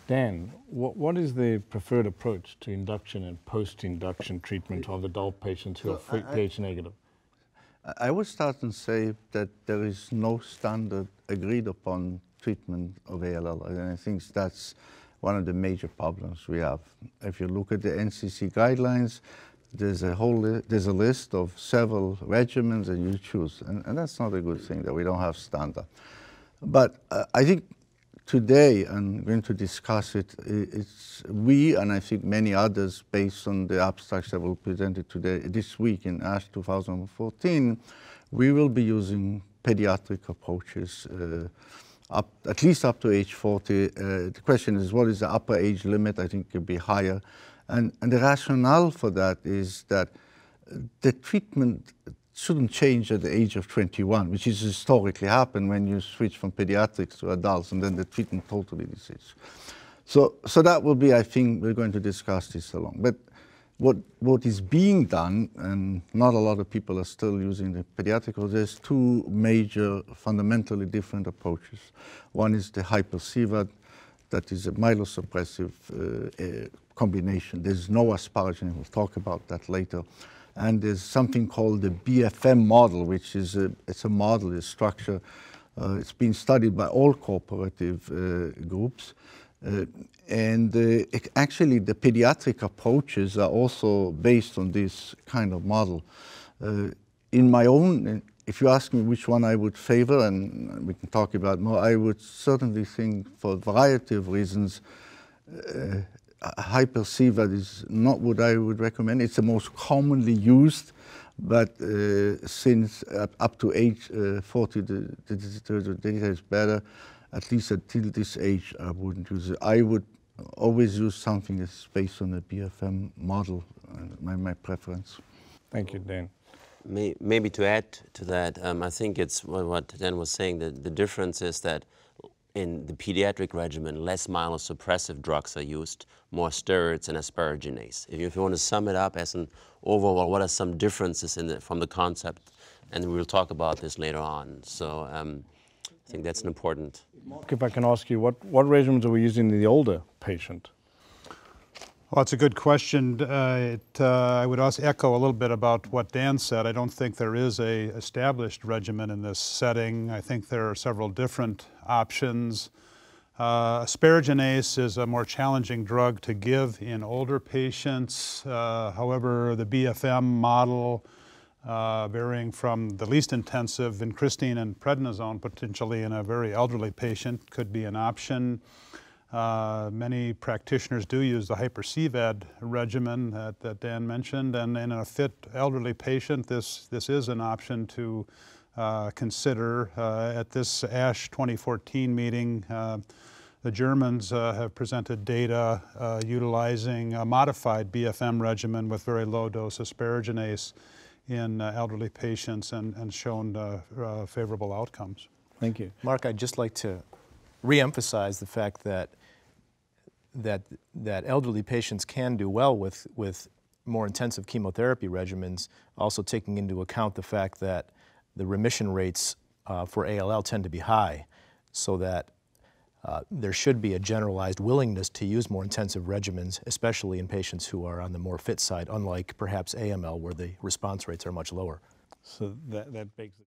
Dan, what is the preferred approach to induction and post-induction treatment of adult patients who are pH negative? I would start and say that there is no standard agreed upon treatment of ALL, and I think that's one of the major problems we have. If you look at the NCC guidelines, there's a list of several regimens and you choose, and that's not a good thing that we don't have standard. But I think today, I'm going to discuss it, we and I think many others, based on the abstracts that were presented today, this week in ASH 2014, we will be using pediatric approaches, at least up to age 40. The question is, what is the upper age limit? I think it could be higher. And the rationale for that is that the treatment shouldn't change at the age of 21, which is historically happened when you switch from pediatrics to adults, and then the treatment totally decides. So that will be, I think, we're going to discuss this along. But what is being done, and not a lot of people are still using the pediatric, there's two major, fundamentally different approaches. One is the hyper-CVAD, that is a myelosuppressive combination. There's no asparagine, we'll talk about that later. And there's something called the BFM model, which is it's a model, a structure. It's been studied by all cooperative groups. Actually, the pediatric approaches are also based on this kind of model. In my own, if you ask me which one I would favor, and we can talk about more, I would certainly think, for a variety of reasons, hyper-CVAD is not what I would recommend. It's the most commonly used, but since up to age 40, the data is better. At least until this age, I wouldn't use it. I would always use something that's based on the BFM model, my preference. Thank you, Dan. Maybe to add to that, I think it's what Dan was saying, that the difference is that in the pediatric regimen, less myelosuppressive drugs are used, more steroids and asparaginase. If you want to sum it up as an overall, what are some differences from the concept? And we'll talk about this later on. So I think that's an important. Mark, if I can ask you, what regimens are we using in the older patient? Well, it's a good question. I would also echo a little bit about what Dan said. I don't think there is a established regimen in this setting. I think there are several different options. Asparaginase is a more challenging drug to give in older patients. However, the BFM model, varying from the least intensive vincristine and prednisone potentially in a very elderly patient, could be an option. Many practitioners do use the hyper-CVAD regimen that Dan mentioned, and in a fit elderly patient, this is an option to consider. At this ASH 2014 meeting, the Germans have presented data utilizing a modified BFM regimen with very low dose asparaginase in elderly patients and shown favorable outcomes. Thank you. Mark, I'd just like to re-emphasize the fact that elderly patients can do well with more intensive chemotherapy regimens, also taking into account the fact that the remission rates for ALL tend to be high, so that there should be a generalized willingness to use more intensive regimens, especially in patients who are on the more fit side, unlike perhaps AML, where the response rates are much lower. So that begs the